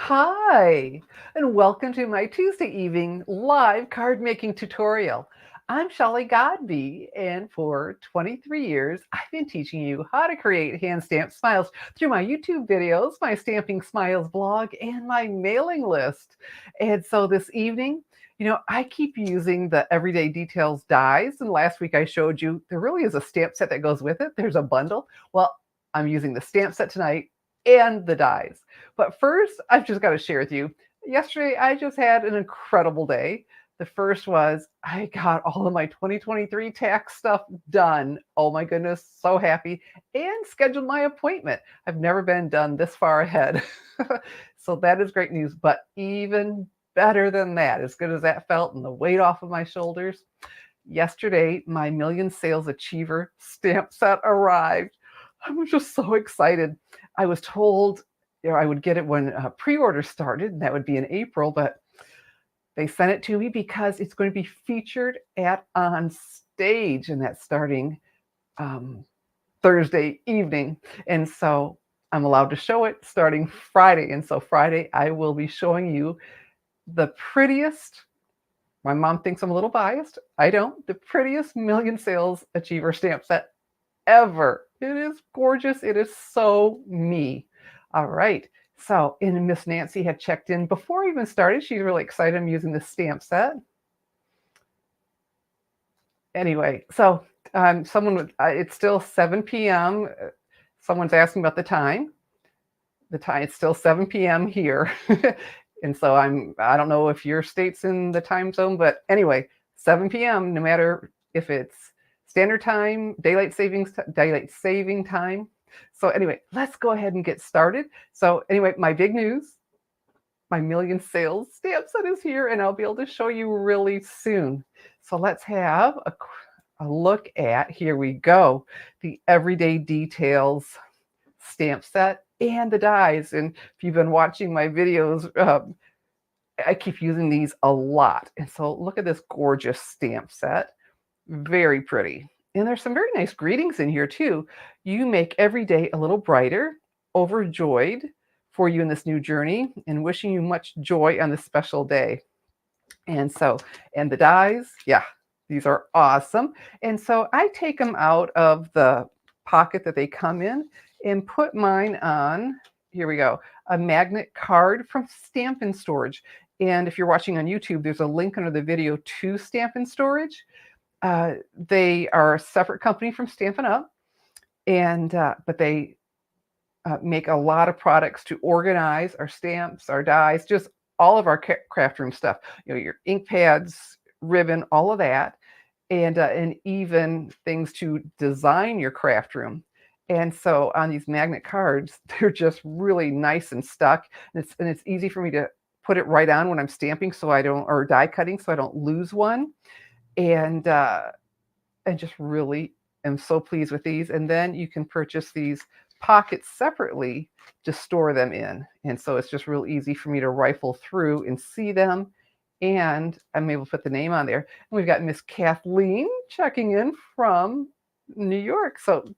Hi, and welcome to my Tuesday evening live card making tutorial. I'm Shelley Godby, and for 23 years, I've been teaching you how to create hand stamped smiles through my YouTube videos, my Stamping Smiles blog, and my mailing list. And so this evening, I keep using the Everyday Details dies, and last week I showed you there really is a stamp set that goes with it. There's a bundle. Well, I'm using the stamp set tonight and the dies. But first, I've just got to share with you. Yesterday, I just had an incredible day. The first was I got all of my 2023 tax stuff done. Oh my goodness, so happy. And scheduled my appointment. I've never been done this far ahead. So that is great news. But even better than that, as good as that felt and the weight off of my shoulders, yesterday, my Million Sales Achiever stamp set arrived. I was just so excited. I was told I would get it when pre-order started, and that would be in April, but they sent it to me because it's going to be featured at On Stage, and that's starting um, Thursday evening. And so I'm allowed to show it starting Friday. And so Friday, I will be showing you the prettiest, my mom thinks I'm a little biased. I don't, the prettiest Million Sales Achiever stamp set ever. It is gorgeous. It is so me. All right. So, and Miss Nancy had checked in before I even started. She's really excited I'm using this stamp set. Anyway, so it's still 7 p.m. Someone's asking about the time. The time, it's still 7 p.m. here. And so I don't know if your state's in the time zone, but anyway, 7 p.m., no matter if it's standard time, daylight saving time. So anyway, let's go ahead and get started. So anyway, my big news, my Million Sales stamp set is here, and I'll be able to show you really soon. So let's have a look at, here we go, the Everyday Details stamp set and the dies. And if you've been watching my videos, I keep using these a lot. And so look at this gorgeous stamp set. Very pretty. And there's some very nice greetings in here too. You make every day a little brighter, overjoyed for you in this new journey, and wishing you much joy on this special day. And so, and the dies, yeah, these are awesome. And so I take them out of the pocket that they come in and put mine on, here we go, a magnet card from Stampin' Storage. And if you're watching on YouTube, there's a link under the video to Stampin' Storage. They are a separate company from Stampin' Up, and but they make a lot of products to organize our stamps, our dies, just all of our craft room stuff. Your ink pads, ribbon, all of that, and even things to design your craft room. And so on these magnet cards, they're just really nice and stuck, and it's easy for me to put it right on when I'm stamping, so I don't, or die cutting, so I don't lose one. And just really am so pleased with these. And then you can purchase these pockets separately to store them in. And so it's just real easy for me to rifle through and see them. And I'm able to put the name on there. And we've got Miss Kathleen checking in from New York. So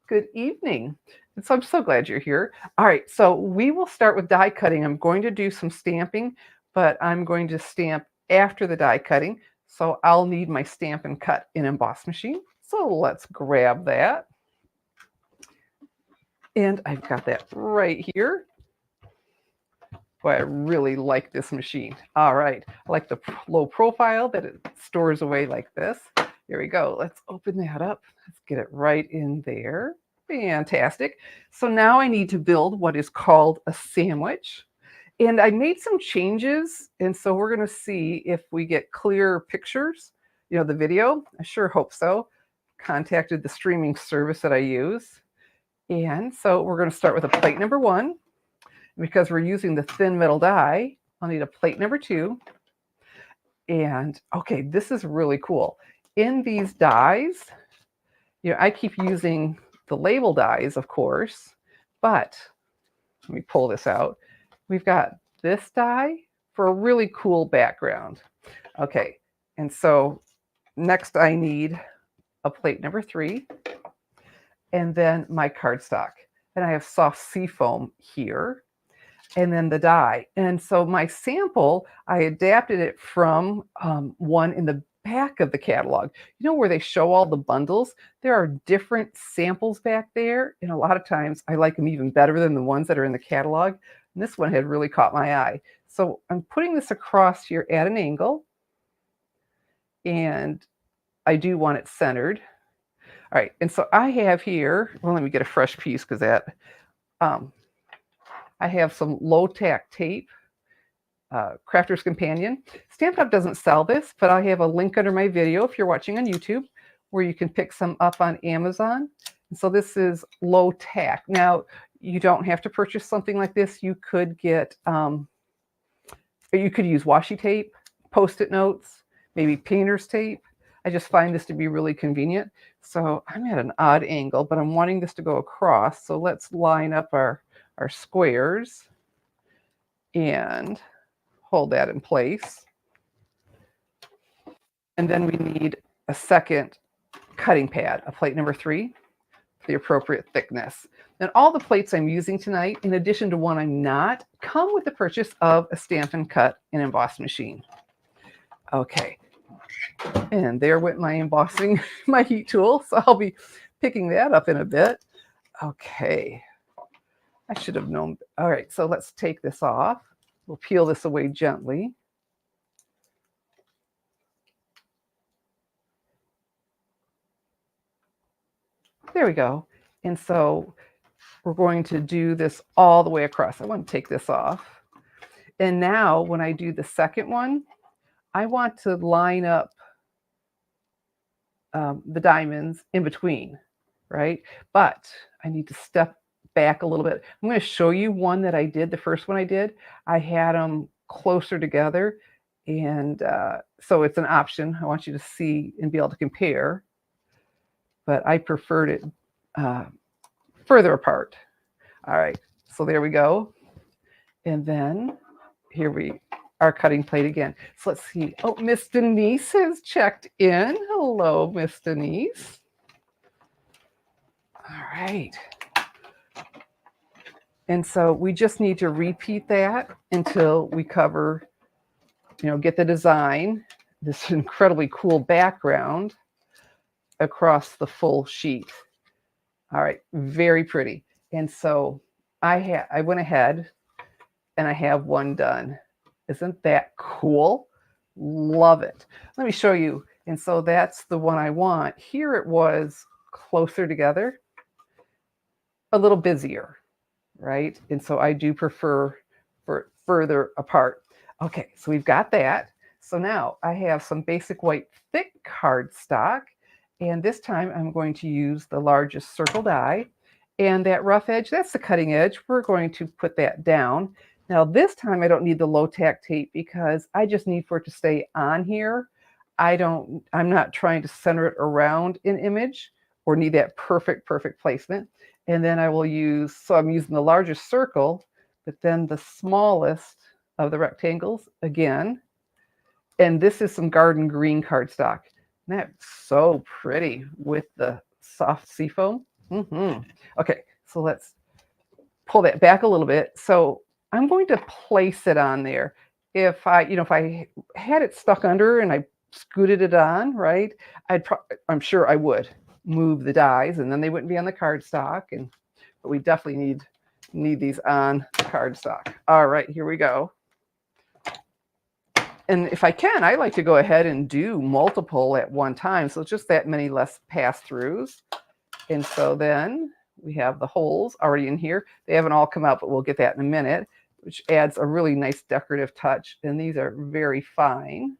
good evening. And so I'm so glad you're here. All right, so we will start with die cutting. I'm going to do some stamping, but I'm going to stamp after the die cutting. So I'll need my Stampin' Cut and Emboss machine. So let's grab that. And I've got that right here. Boy, I really like this machine. All right, I like the low profile that it stores away like this. Here we go. Let's open that up. Let's get it right in there. Fantastic. So now I need to build what is called a sandwich. And I made some changes, and so we're going to see if we get clearer pictures, the video. I sure hope so. Contacted the streaming service that I use. And so we're going to start with a plate number 1. Because we're using the thin metal die, I'll need a plate number 2. And okay, this is really cool. In these dies, I keep using the label dies, of course, but let me pull this out. We've got this die for a really cool background. Okay, and so next I need a plate number 3, and then my cardstock. And I have soft seafoam here. and then the die. And so my sample, I adapted it from one in the back of the catalog. You know where they show all the bundles? There are different samples back there, and a lot of times I like them even better than the ones that are in the catalog. And this one had really caught my eye. So I'm putting this across here at an angle, and I do want it centered. All right, and so I have here, well, let me get a fresh piece because that, I have some low tack tape, Crafter's Companion. Stampin' Up! Doesn't sell this, but I have a link under my video if you're watching on YouTube where you can pick some up on Amazon. And so this is low tack. Now, you don't have to purchase something like this. You could get, you could use washi tape, Post-it notes, maybe painter's tape. I just find this to be really convenient. So I'm at an odd angle, but I'm wanting this to go across. So let's line up our squares and hold that in place. And then we need a second cutting pad, a plate number 3, the appropriate thickness. And all the plates I'm using tonight, in addition to one I'm not, come with the purchase of a Stampin' Cut and Emboss machine. Okay, and there went my embossing, my heat tool. So I'll be picking that up in a bit. Okay, I should have known. All right, so let's take this off. We'll peel this away gently. There we go. And so we're going to do this all the way across. I want to take this off. And now when I do the second one, I want to line up the diamonds in between, right? But I need to step back a little bit. I'm going to show you one that I did, the first one I did. I had them closer together. And so it's an option. I want you to see and be able to compare. But I preferred it further apart. All right, so there we go. And then here we are cutting plate again. So let's see. Oh, Miss Denise has checked in. Hello, Miss Denise. All right. And so we just need to repeat that until we cover, get the design, this incredibly cool background across the full sheet. All right, very pretty. And so I went ahead and I have one done. Isn't that cool? Love it. Let me show you. And so that's the one I want. Here it was closer together, a little busier, right? And so I do prefer for further apart. Okay, so we've got that. So now I have some basic white thick cardstock. And this time I'm going to use the largest circle die. And that rough edge, that's the cutting edge. We're going to put that down. Now this time I don't need the low tack tape because I just need for it to stay on here. I'm not trying to center it around an image or need that perfect placement. And then I will use, so I'm using the largest circle, but then the smallest of the rectangles again. And this is some garden green cardstock. That's so pretty with the soft seafoam. Okay, so let's pull that back a little bit. So I'm going to place it on there. If I had it stuck under and I scooted it on, right, I'm sure I would move the dies and then they wouldn't be on the cardstock. But we definitely need these on cardstock. All right, here we go. And if I can, I like to go ahead and do multiple at one time. So it's just that many less pass-throughs. And so then we have the holes already in here. They haven't all come out, but we'll get that in a minute, which adds a really nice decorative touch. And these are very fine.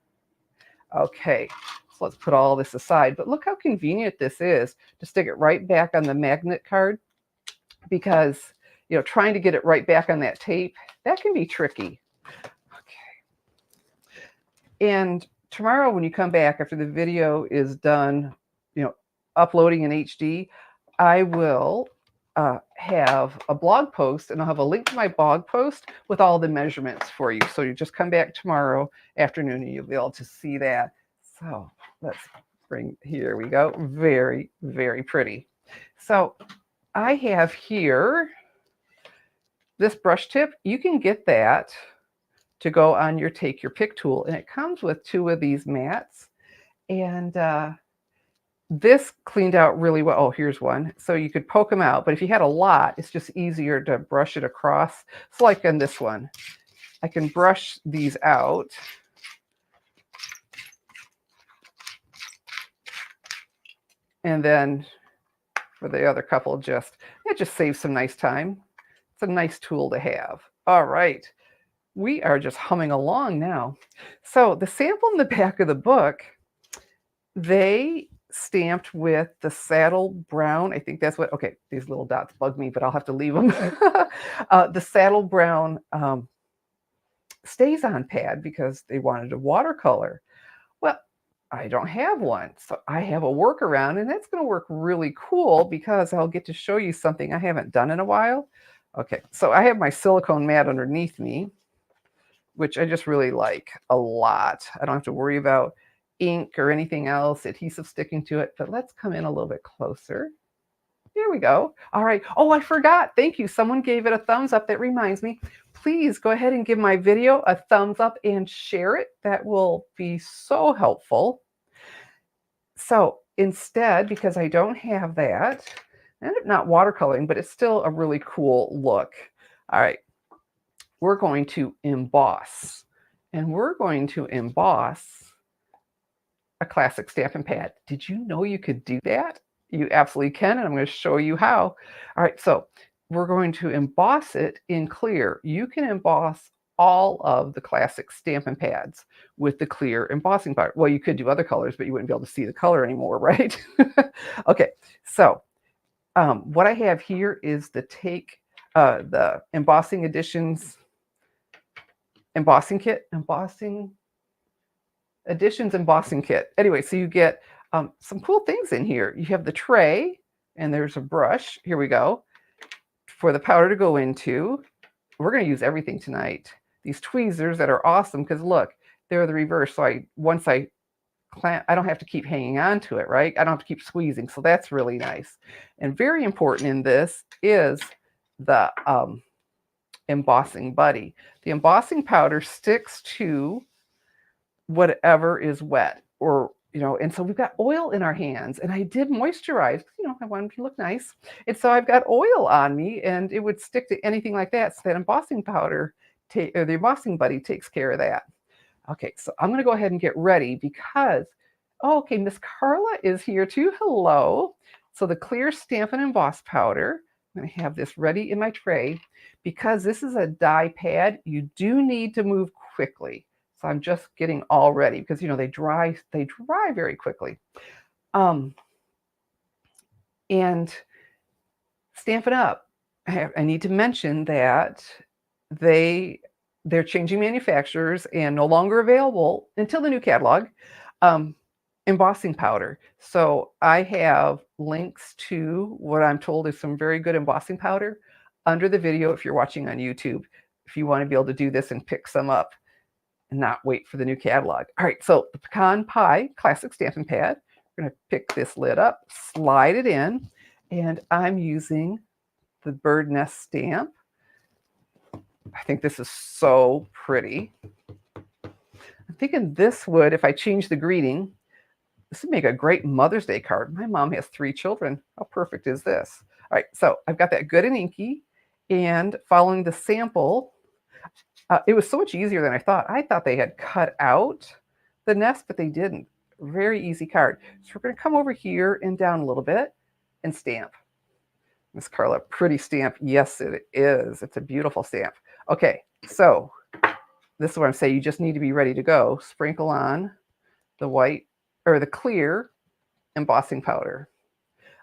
Okay, so let's put all this aside. But look how convenient this is to stick it right back on the magnet card because, trying to get it right back on that tape, that can be tricky. And tomorrow when you come back after the video is done, uploading in HD, I will have a blog post and I'll have a link to my blog post with all the measurements for you. So you just come back tomorrow afternoon and you'll be able to see that. So let's here we go. Very, very pretty. So I have here this brush tip, you can get that to go on your Take Your Pick tool, and it comes with 2 of these mats, and this cleaned out really well. Oh, here's one. So you could poke them out, but if you had a lot, it's just easier to brush it across. So like on this one, I can brush these out. And then for the other couple, it just saves some nice time. It's a nice tool to have. All right. We are just humming along now. So the sample in the back of the book, they stamped with the saddle brown. I think that's what, okay, these little dots bug me, but I'll have to leave them. The saddle brown stays on pad because they wanted a watercolor. Well, I don't have one, so I have a workaround, and that's going to work really cool because I'll get to show you something I haven't done in a while. Okay, so I have my silicone mat underneath me, which I just really like a lot. I don't have to worry about ink or anything else, adhesive sticking to it, but let's come in a little bit closer. Here we go. All right. Oh, I forgot. Thank you. Someone gave it a thumbs up. That reminds me. Please go ahead and give my video a thumbs up and share it. That will be so helpful. So instead, because I don't have that, and I'm not watercoloring, but it's still a really cool look. All right. We're going to emboss. And we're going to emboss a classic Stampin' Pad. Did you know you could do that? You absolutely can, and I'm going to show you how. All right, so we're going to emboss it in clear. You can emboss all of the classic Stampin' Pads with the clear embossing powder. Well, you could do other colors, but you wouldn't be able to see the color anymore, right? Okay, so what I have here is the Embossing Editions embossing kit, Editions embossing kit. Anyway, so you get some cool things in here. You have the tray, and there's a brush. Here we go. For the powder to go into. We're going to use everything tonight. These tweezers that are awesome because look, they're the reverse. So once I clamp, I don't have to keep hanging on to it, right? I don't have to keep squeezing. So that's really nice. And very important in this is the embossing buddy. The embossing powder sticks to whatever is wet, or and so we've got oil in our hands, and I did moisturize, I wanted to look nice, and so I've got oil on me, and it would stick to anything like that. So that embossing powder or the embossing buddy takes care of that. Okay, so I'm going to go ahead and get ready because okay, Miss Carla is here too. Hello. So the clear Stampin' Emboss powder, I'm going to have this ready in my tray. Because this is a die pad, you do need to move quickly. So I'm just getting all ready because they dry very quickly. And Stampin' Up, I need to mention that they're changing manufacturers and no longer available until the new catalog. Embossing powder. So I have links to what I'm told is some very good embossing powder under the video if you're watching on YouTube, if you want to be able to do this and pick some up and not wait for the new catalog. All right, so the Pecan Pie Classic Stampin' Pad. We're going to pick this lid up, slide it in, and I'm using the bird nest stamp. I think this is so pretty. I'm thinking this would, if I change the greeting, this would make a great Mother's Day card. My mom has 3 children. How perfect is this? All right, so I've got that good and inky, and following the sample, it was so much easier than I thought. I thought they had cut out the nest, but they didn't. Very easy card. So we're going to come over here and down a little bit and stamp. Miss Carla, pretty stamp. Yes, it is. It's a beautiful stamp. Okay, so this is what I'm saying. You just need to be ready to go. Sprinkle on the white or the clear embossing powder.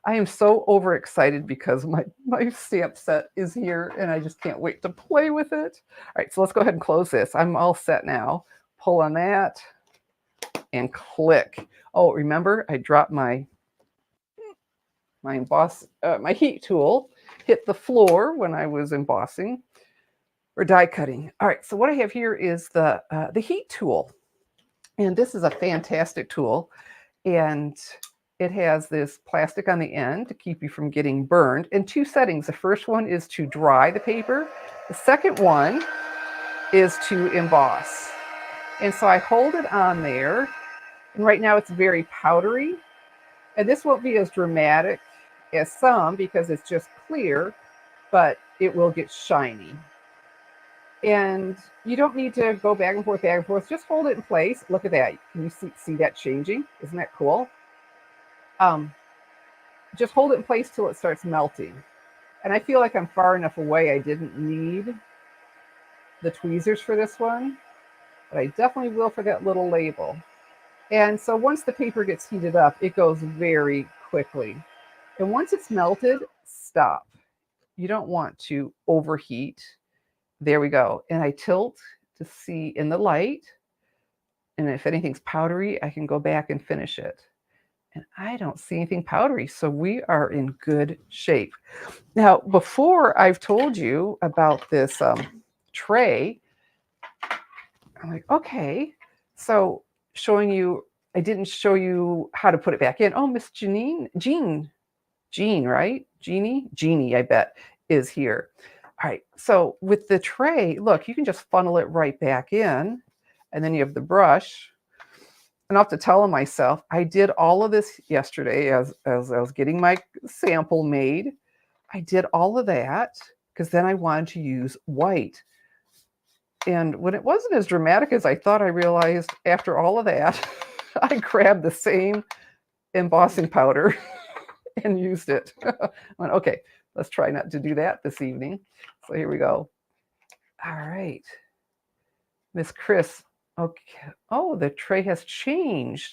I am so overexcited because my stamp set is here and I just can't wait to play with it. All right, so let's go ahead and close this. I'm all set now. Pull on that and click. Oh, remember I dropped my heat tool, hit the floor when I was embossing or die cutting. All right, so what I have here is the heat tool. And this is a fantastic tool. And It has this plastic on the end to keep you from getting burned, and two settings. The first one is to dry the paper. The second one is to emboss. And so I hold it on there, and right now it's very powdery. And this won't be as dramatic as some because it's just clear, but it will get shiny. And you don't need to go back and forth, back and forth. Just hold it in place. Look at that. Can you see that changing? Isn't that cool? Just hold it in place till it starts melting. And I feel like I'm far enough away. I didn't need the tweezers for this one, but I definitely will for that little label. And so once the paper gets heated up, it goes very quickly. And once it's melted, stop. You don't want to overheat. There we go. And I tilt to see in the light. And if anything's powdery, I can go back and finish it. And I don't see anything powdery, so we are in good shape. Now, before I've told you about this tray, I'm like, okay, so showing you, I didn't show you how to put it back in. Oh, Miss Jean, right? Jeannie, I bet, is here. All right, so with the tray, look, you can just funnel it right back in, and then you have the brush. And I'll have to tell myself, I did all of this yesterday as I was getting my sample made. I did all of that because then I wanted to use white. And when it wasn't as dramatic as I thought, I realized after all of that, I grabbed the same embossing powder and used it. I went, okay, let's try not to do that this evening. So here we go. All right. Miss Chris. Okay. Oh, the tray has changed.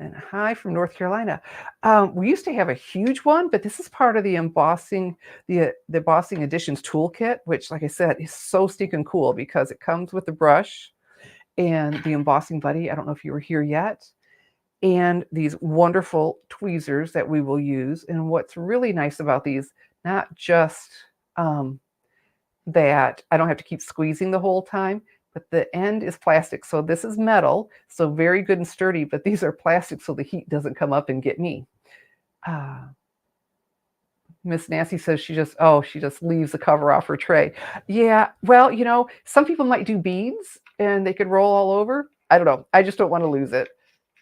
And hi from North Carolina. We used to have a huge one, but this is part of the embossing, the embossing additions toolkit, which, like I said, is so stinking cool because it comes with the brush and the embossing buddy. I don't know if you were here yet. And these wonderful tweezers that we will use. And what's really nice about these, not just that I don't have to keep squeezing the whole time, but the end is plastic. So this is metal, so very good and sturdy, but these are plastic so the heat doesn't come up and get me. Miss Nancy says she just leaves the cover off her tray. Yeah, well, some people might do beads and they could roll all over. I don't know. I just don't want to lose it.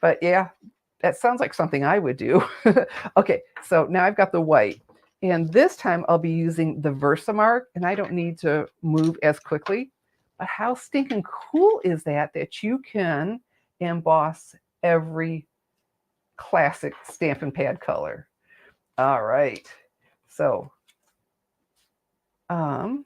But yeah, that sounds like something I would do. Okay, so now I've got the white. And this time I'll be using the Versamark, and I don't need to move as quickly. But how stinking cool is that you can emboss every classic Stampin' Pad color? All right. So I'm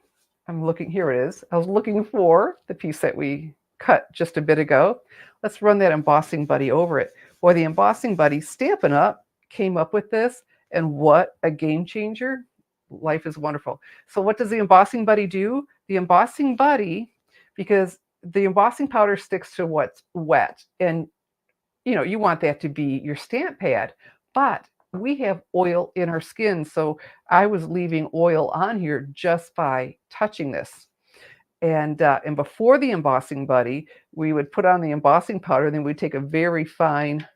looking, here it is. I was looking for the piece that we cut just a bit ago. Let's run that embossing buddy over it. Boy, the embossing buddy, Stampin' Up, came up with this, and what a game changer. Life is wonderful. So what does the embossing buddy do? The embossing buddy, because the embossing powder sticks to what's wet, and you want that to be your stamp pad, but we have oil in our skin, so I was leaving oil on here just by touching this. And before the embossing buddy, we would put on the embossing powder, then we'd take a very fine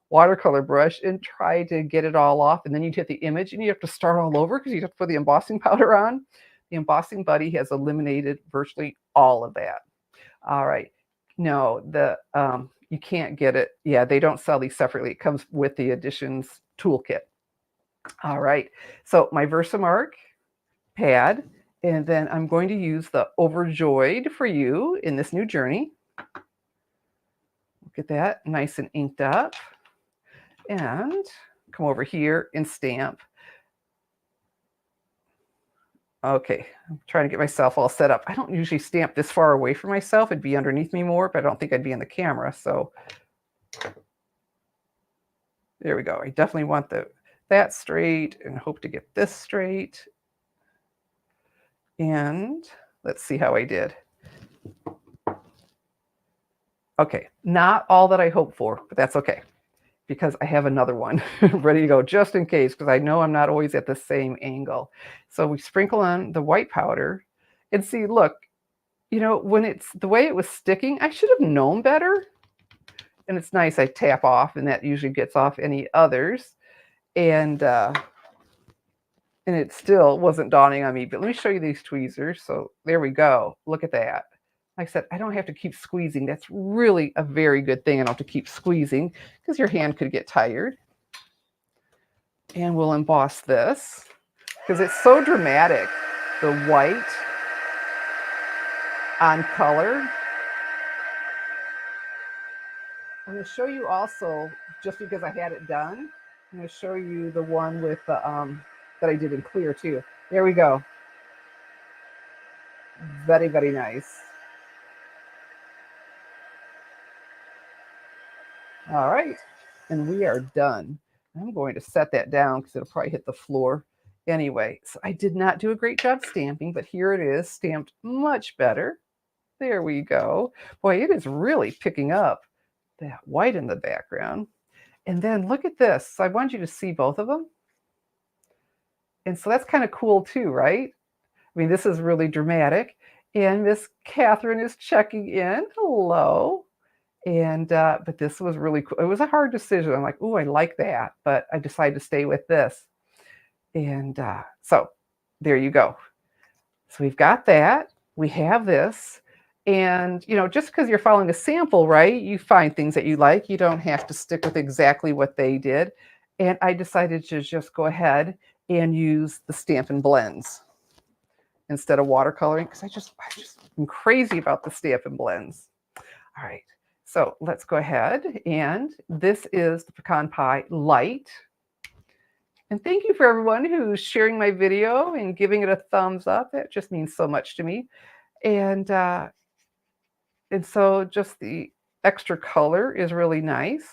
watercolor brush and try to get it all off, and then you'd hit the image and you have to start all over because you have to put the embossing powder on. The embossing buddy has eliminated virtually all of that. All right. No, you can't get it. Yeah, they don't sell these separately. It comes with the additions toolkit. All right. So my Versamark pad, and then I'm going to use the Overjoyed for You in this new journey. Get that nice and inked up. And come over here and stamp. Okay, I'm trying to get myself all set up. I don't usually stamp this far away from myself. It'd be underneath me more, but I don't think I'd be in the camera. So there we go. I definitely want that straight and hope to get this straight. And let's see how I did. Okay, not all that I hoped for, but that's okay, because I have another one ready to go just in case, because I know I'm not always at the same angle. So we sprinkle on the white powder and see, look, when it's the way it was sticking, I should have known better. and it's nice. I tap off, and that usually gets off any others. And it still wasn't dawning on me. But let me show you these tweezers. So there we go. Look at that. Like I said, I don't have to keep squeezing. That's really a very good thing. I don't have to keep squeezing because your hand could get tired. And we'll emboss this because it's so dramatic. The white on color. I'm going to show you also, just because I had it done, I'm going to show you the one with the that I did in clear too. There we go. Very, very nice. All right, and we are done. I'm going to set that down because it'll probably hit the floor anyway. So I did not do a great job stamping, but here it is, stamped much better. There we go. Boy, it is really picking up that white in the background. And then look at this. So I want you to see both of them. And so that's kind of cool too, right? I mean, this is really dramatic. And Miss Catherine is checking in. Hello. And but this was really cool. It was a hard decision. I'm like, oh, I like that, but I decided to stay with this. And so there you go. So we've got that. We have this. And, you know, just because you're following a sample, right, you find things that you like. You don't have to stick with exactly what they did. And I decided to just go ahead and use the Stampin' Blends instead of watercoloring because I just am crazy about the Stampin' Blends. All right, so let's go ahead. And this is the Pecan Pie Light. And thank you for everyone who's sharing my video and giving it a thumbs up. That just means so much to me. And so just the extra color is really nice.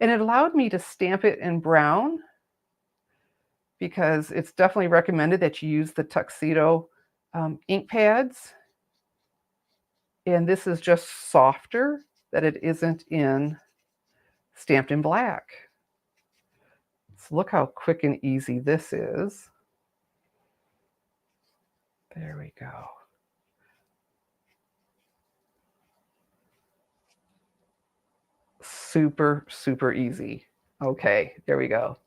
And it allowed me to stamp it in brown because it's definitely recommended that you use the tuxedo ink pads. And this is just softer, that it isn't in stamped in black. So look how quick and easy this is. There we go. Super, super easy. Okay, there we go.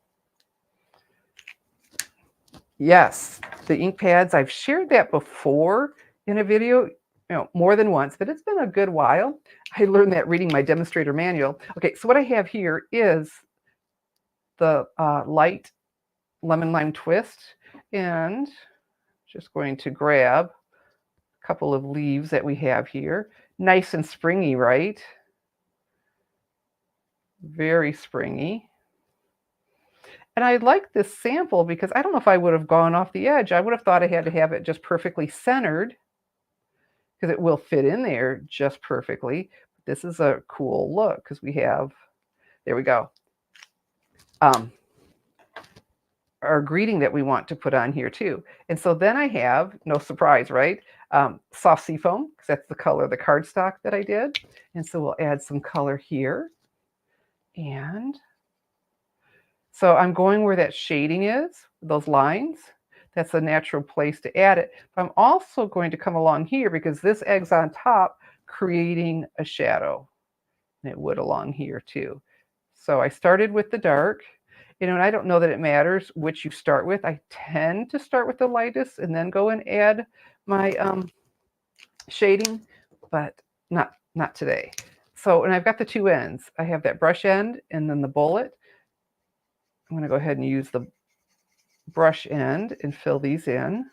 Yes, the ink pads, I've shared that before in a video, you know, more than once, but it's been a good while. I learned that reading my demonstrator manual. Okay, so what I have here is the light lemon lime twist, and just going to grab a couple of leaves that we have here. Nice and springy, right? Very springy. And I like this sample because I don't know if I would have gone off the edge. I would have thought I had to have it just perfectly centered because it will fit in there just perfectly. This is a cool look because we have, there we go, our greeting that we want to put on here too. And so then I have, no surprise, right? Soft seafoam, because that's the color of the cardstock that I did. And so we'll add some color here. And so I'm going where that shading is, those lines. That's a natural place to add it. But I'm also going to come along here because this egg's on top, creating a shadow. And it would along here too. So I started with the dark. You know, and I don't know that it matters which you start with. I tend to start with the lightest and then go and add my shading, but not today. So, and I've got the two ends. I have that brush end and then the bullet. I'm going to go ahead and use the brush end and fill these in.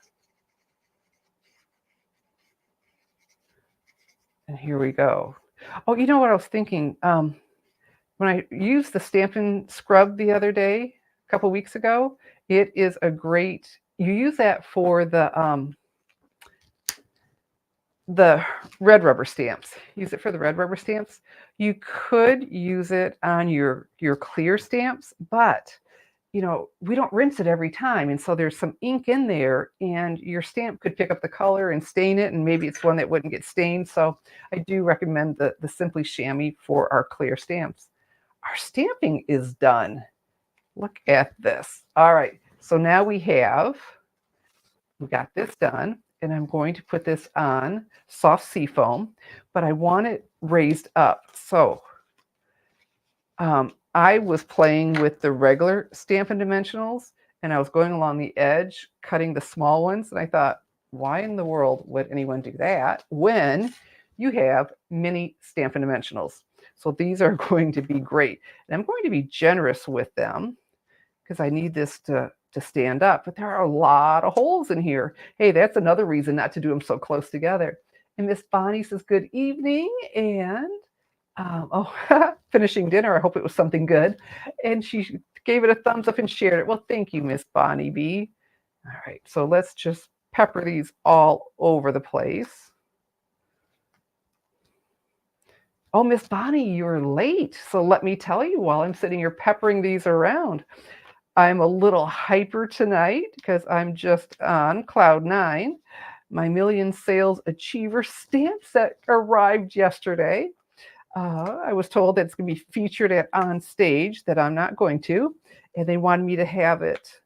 And here we go. Oh, you know what I was thinking? When I used the Stampin' Scrub the other day, a couple weeks ago, it is a great, you use that for the red rubber stamps. Use it for the red rubber stamps. You could use it on your clear stamps, but you know, we don't rinse it every time. And so there's some ink in there and your stamp could pick up the color and stain it. And maybe it's one that wouldn't get stained. So I do recommend the Simply Chamois for our clear stamps. Our stamping is done. Look at this. All right. So now we got this done. And I'm going to put this on soft seafoam, but I want it raised up. So I was playing with the regular Stampin' Dimensionals, and I was going along the edge, cutting the small ones, and I thought, why in the world would anyone do that when you have mini Stampin' Dimensionals? So these are going to be great. And I'm going to be generous with them because I need this to stand up, but there are a lot of holes in here. Hey, that's another reason not to do them so close together. And Miss Bonnie says, good evening, and finishing dinner. I hope it was something good. And she gave it a thumbs up and shared it. Well, thank you, Miss Bonnie B. All right, so let's just pepper these all over the place. Oh, Miss Bonnie, you're late. So let me tell you while I'm sitting here peppering these around. I'm a little hyper tonight because I'm just on cloud nine. My Million Sales Achiever stamp set arrived yesterday. I was told that it's going to be featured at On Stage, that I'm not going to, and they wanted me to have it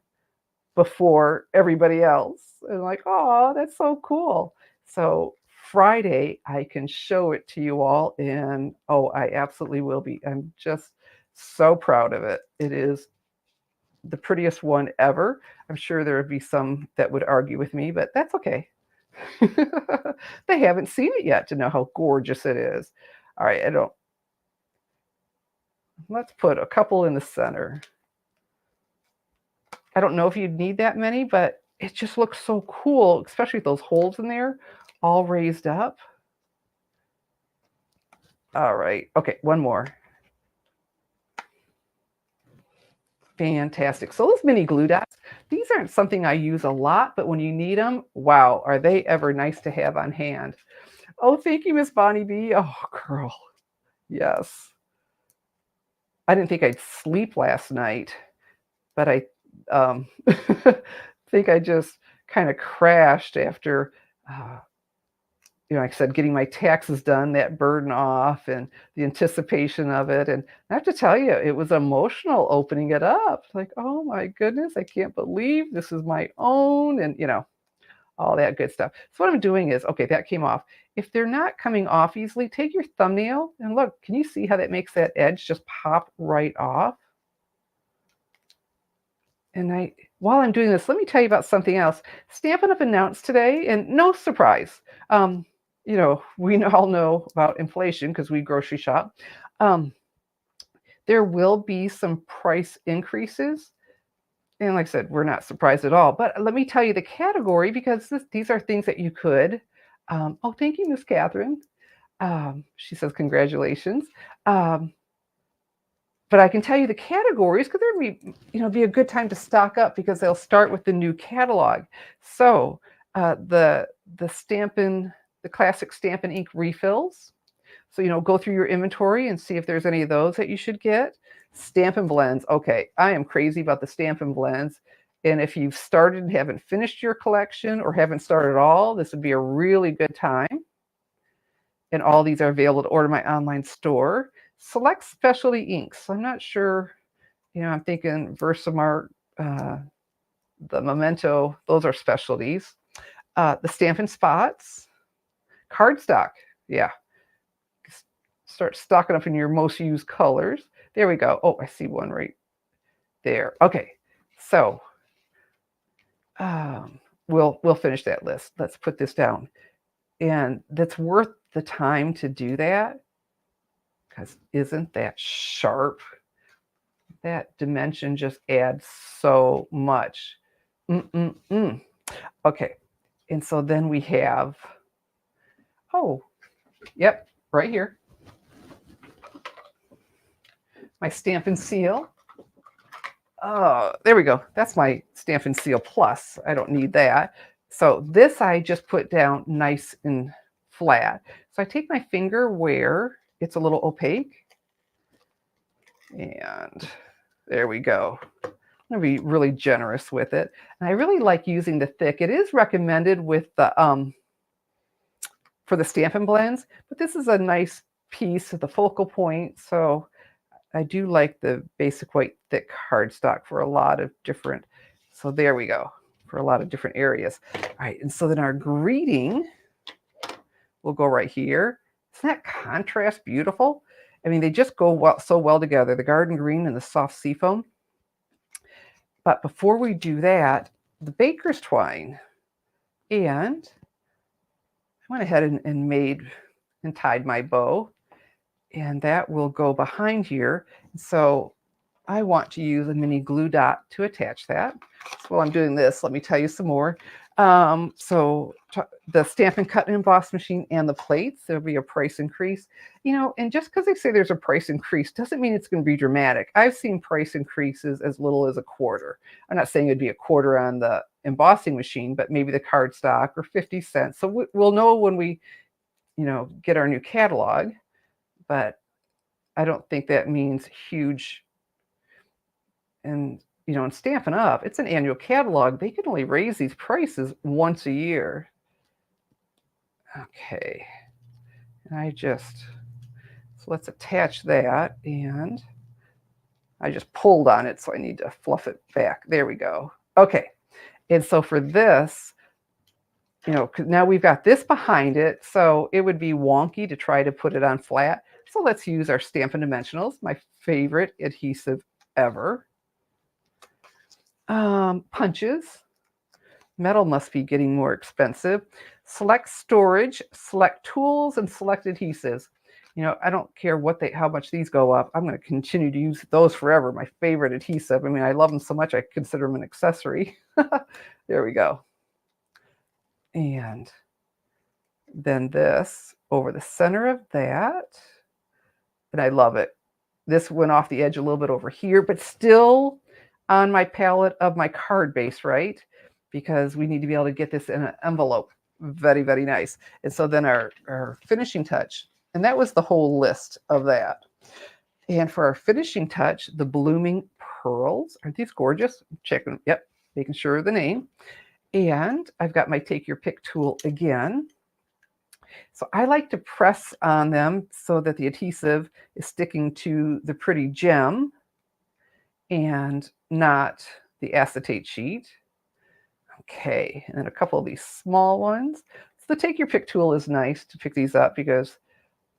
before everybody else. And I'm like, oh, that's so cool. So Friday, I can show it to you all, and oh, I absolutely will be. I'm just so proud of it. It is the prettiest one ever. I'm sure there would be some that would argue with me, but that's okay. They haven't seen it yet to know how gorgeous it is. All right, let's put a couple in the center. I don't know if you'd need that many, but it just looks so cool, especially with those holes in there, all raised up. All right, okay, one more. Fantastic. So those mini glue dots, these aren't something I use a lot, but when you need them, wow, are they ever nice to have on hand. Oh, thank you, Miss Bonnie B. Oh, girl, yes. I didn't think I'd sleep last night, but I think I just kind of crashed after, uh, like I said, getting my taxes done, that burden off, and the anticipation of it. And I have to tell you, it was emotional opening it up. Like, oh my goodness, I can't believe this is my own, and all that good stuff. So what I'm doing is, okay, that came off. If they're not coming off easily, take your thumbnail and look. Can you see how that makes that edge just pop right off? And while I'm doing this, let me tell you about something else. Stampin' Up! Announced today, and no surprise. We all know about inflation because we grocery shop. Um, there will be some price increases. And like I said, we're not surprised at all. But let me tell you the category because these are things that you could. Oh, thank you, Miss Catherine. She says, congratulations. Um, But I can tell you the categories because there would be a good time to stock up because they'll start with the new catalog. So the classic Stampin' Ink refills. So go through your inventory and see if there's any of those that you should get. Stampin' Blends. Okay, I am crazy about the Stampin' Blends. And if you've started and haven't finished your collection or haven't started at all, this would be a really good time. And all these are available to order my online store. Select specialty inks. So I'm not sure, I'm thinking Versamark, the Memento, those are specialties. The Stampin' Spots, cardstock. Yeah. Start stocking up in your most used colors. There we go. Oh, I see one right there. Okay. So we'll finish that list. Let's put this down. And that's worth the time to do that. Because isn't that sharp? That dimension just adds so much. Okay, and so then we have, yep, right here, my Stampin' Seal. Oh, there we go. That's my Stampin' Seal Plus. I don't need that. So this I just put down nice and flat. So I take my finger where it's a little opaque, and there we go. I'm going to be really generous with it. And I really like using the thick. It is recommended with the for the Stampin' Blends, but this is a nice piece of the focal point. So I do like the basic white thick cardstock for a lot of different, so there we go, for a lot of different areas. All right, and so then our greeting will go right here. Isn't that contrast beautiful? I mean, they just go well, so well together, the garden green and the soft seafoam. But before we do that, the baker's twine. And I went ahead and made and tied my bow. And that will go behind here. So I want to use a mini glue dot to attach that. So while I'm doing this, let me tell you some more. The Stampin' Cut and Emboss machine and the plates, there'll be a price increase. You know, and just because they say there's a price increase doesn't mean it's going to be dramatic. I've seen price increases as little as a quarter. I'm not saying it'd be a quarter on the embossing machine, but maybe the cardstock or 50 cents. So we'll know when we, get our new catalog, but I don't think that means huge. And, in Stampin' Up, it's an annual catalog. They can only raise these prices once a year. Okay. And so let's attach that. And I just pulled on it, so I need to fluff it back. There we go. Okay. And so for this, now we've got this behind it, so it would be wonky to try to put it on flat. So let's use our Stampin' Dimensionals, my favorite adhesive ever. Punches. Metal must be getting more expensive. Select storage, select tools, and select adhesives. I don't care how much these go up. I'm going to continue to use those forever. My favorite adhesive. I mean, I love them so much I consider them an accessory. There we go. And then this over the center of that. And I love it. This went off the edge a little bit over here, but still on my palette of my card base, right? Because we need to be able to get this in an envelope. Very, very nice. And so then our finishing touch, and that was the whole list of that. And for our finishing touch, the blooming pearls. Aren't these gorgeous? Checking, yep, making sure of the name. And I've got my Take Your Pick tool again. So I like to press on them so that the adhesive is sticking to the pretty gem and not the acetate sheet. Okay, and then a couple of these small ones. So the Take Your Pick tool is nice to pick these up because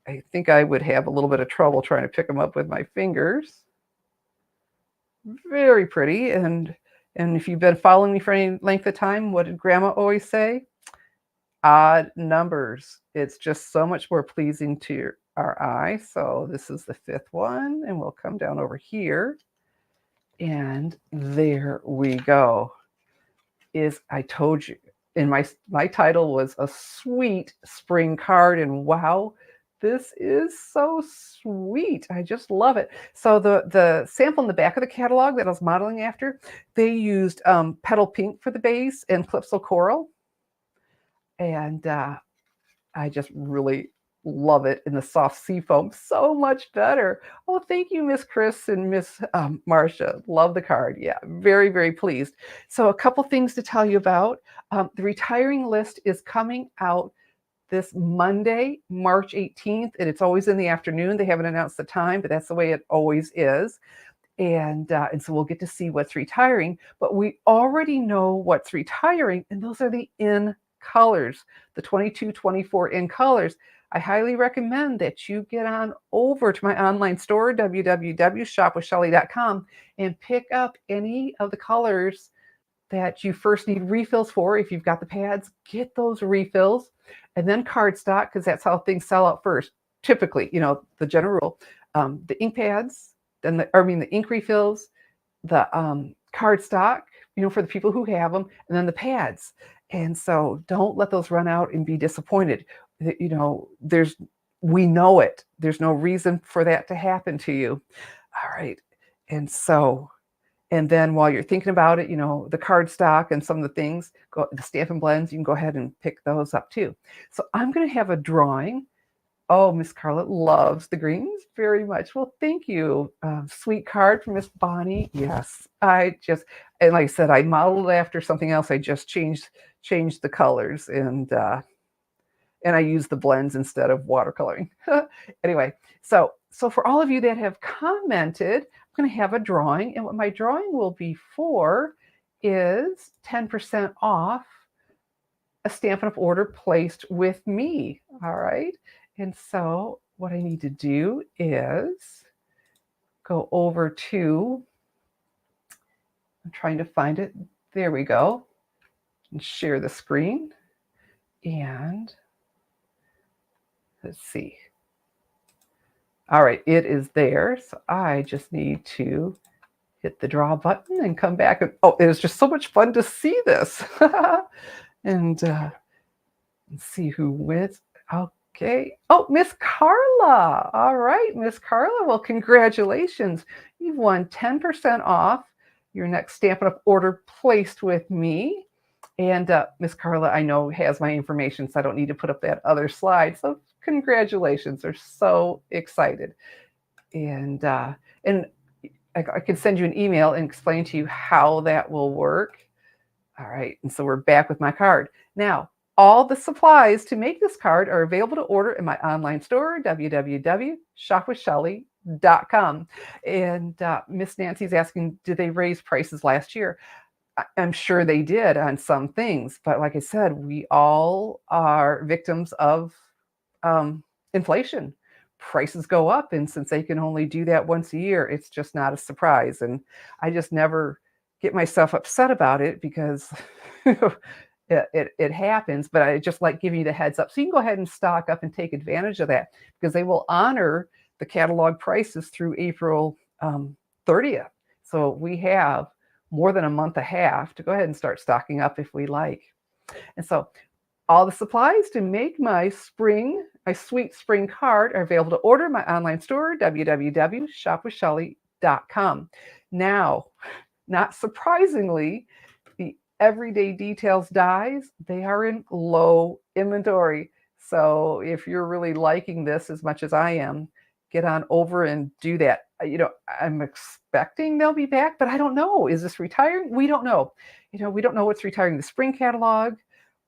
I think I would have a little bit of trouble trying to pick them up with my fingers. Very pretty. And if you've been following me for any length of time, what did Grandma always say? Odd numbers. It's just so much more pleasing to our eye. So this is the 5th one, and we'll come down over here. And there we go. I told you, and my title was A Sweet Spring Card, and wow, this is so sweet. I just love it. So the sample in the back of the catalog that I was modeling after, they used Petal Pink for the base and Calypso Coral. And I just really love it in the soft seafoam so much better. Oh, thank you, Miss Chris and Miss Marcia. Love the card. Yeah, very, very pleased. So a couple things to tell you about. The retiring list is coming out this Monday, March 18th, and it's always in the afternoon. They haven't announced the time, but that's the way it always is. And so we'll get to see what's retiring, but we already know what's retiring, and those are the in colors, the 22, 24 in colors. I highly recommend that you get on over to my online store, www.shopwithshelly.com, and pick up any of the colors that you first need refills for. If you've got the pads, get those refills, and then cardstock, because that's how things sell out first. Typically, the general rule, the ink pads, then the ink refills, the cardstock, for the people who have them, and then the pads. And so don't let those run out and be disappointed. We know it. There's no reason for that to happen to you. All right. And then while you're thinking about it, the cardstock and some of the things, the Stampin' Blends, you can go ahead and pick those up too. So I'm going to have a drawing. Oh, Miss Carla loves the greens very much. Well, thank you. Sweet card from Miss Bonnie. Yes, and like I said, I modeled after something else. I just changed the colors, and I used the blends instead of watercoloring. Anyway, so for all of you that have commented, I'm going to have a drawing, and what my drawing will be for is 10% off a Stampin' Up! Order placed with me. All right. And so what I need to do is go over to, I'm trying to find it. There we go. And share the screen. And let's see. All right, it is there. So I just need to hit the draw button and come back. And oh, it is just so much fun to see this. And see who wins. Okay. Oh, Miss Carla. All right, Miss Carla. Well, congratulations. You've won 10% off your next Stampin' Up! Order placed with me. And Miss Carla, I know, has my information, so I don't need to put up that other slide. So congratulations. They're so excited. And I can send you an email and explain to you how that will work. All right. And so we're back with my card. Now, all the supplies to make this card are available to order in my online store, www.shopwithshelly.com. And Miss Nancy's asking, did they raise prices last year? I'm sure they did on some things, but like I said, we all are victims of inflation. Prices go up, and since they can only do that once a year, it's just not a surprise. And I just never get myself upset about it because it happens, but I just like giving you the heads up. So you can go ahead and stock up and take advantage of that because they will honor the catalog prices through April 30th. So we have more than a month and a half to go ahead and start stocking up if we like. And so all the supplies to make my sweet spring card are available to order in my online store, www.shopwithshelly.com. Now, not surprisingly, the Everyday Details dies, they are in low inventory. So if you're really liking this as much as I am, get on over and do that. I'm expecting they'll be back, but I don't know. Is this retiring? We don't know. We don't know what's retiring, the spring catalog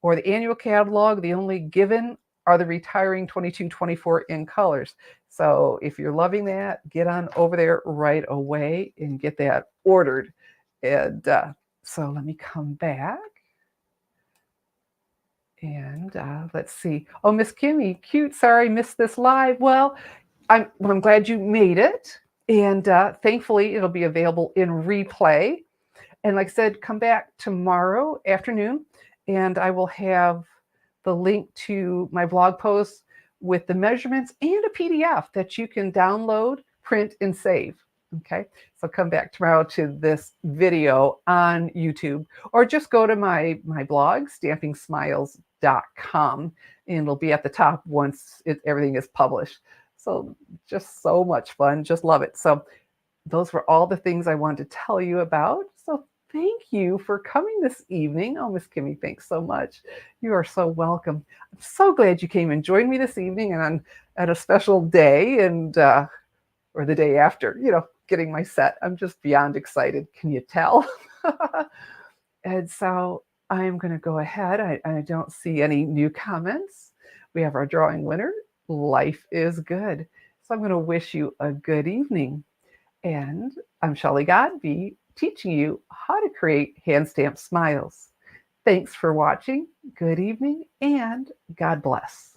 or the annual catalog. The only given are the retiring 22-24 in colors. So if you're loving that, get on over there right away and get that ordered. And so let me come back. And let's see. Oh, Miss Kimmy, cute. Sorry, I missed this live. Well, I'm glad you made it. And thankfully, it'll be available in replay. And like I said, come back tomorrow afternoon, and I will have the link to my blog post with the measurements and a PDF that you can download, print, and save. Okay, so come back tomorrow to this video on YouTube, or just go to my blog, stampingsmiles.com, and it'll be at the top once everything is published. So just so much fun, just love it. So those were all the things I wanted to tell you about. So thank you for coming this evening. Oh, Miss Kimmy, thanks so much. You are so welcome. I'm so glad you came and joined me this evening and at a special day and or the day after, getting my set. I'm just beyond excited. Can you tell? And so I'm going to go ahead. I don't see any new comments. We have our drawing winner. Life is good. So I'm going to wish you a good evening. And I'm Shelley Godby, teaching you how to create hand stamped smiles. Thanks for watching. Good evening and God bless.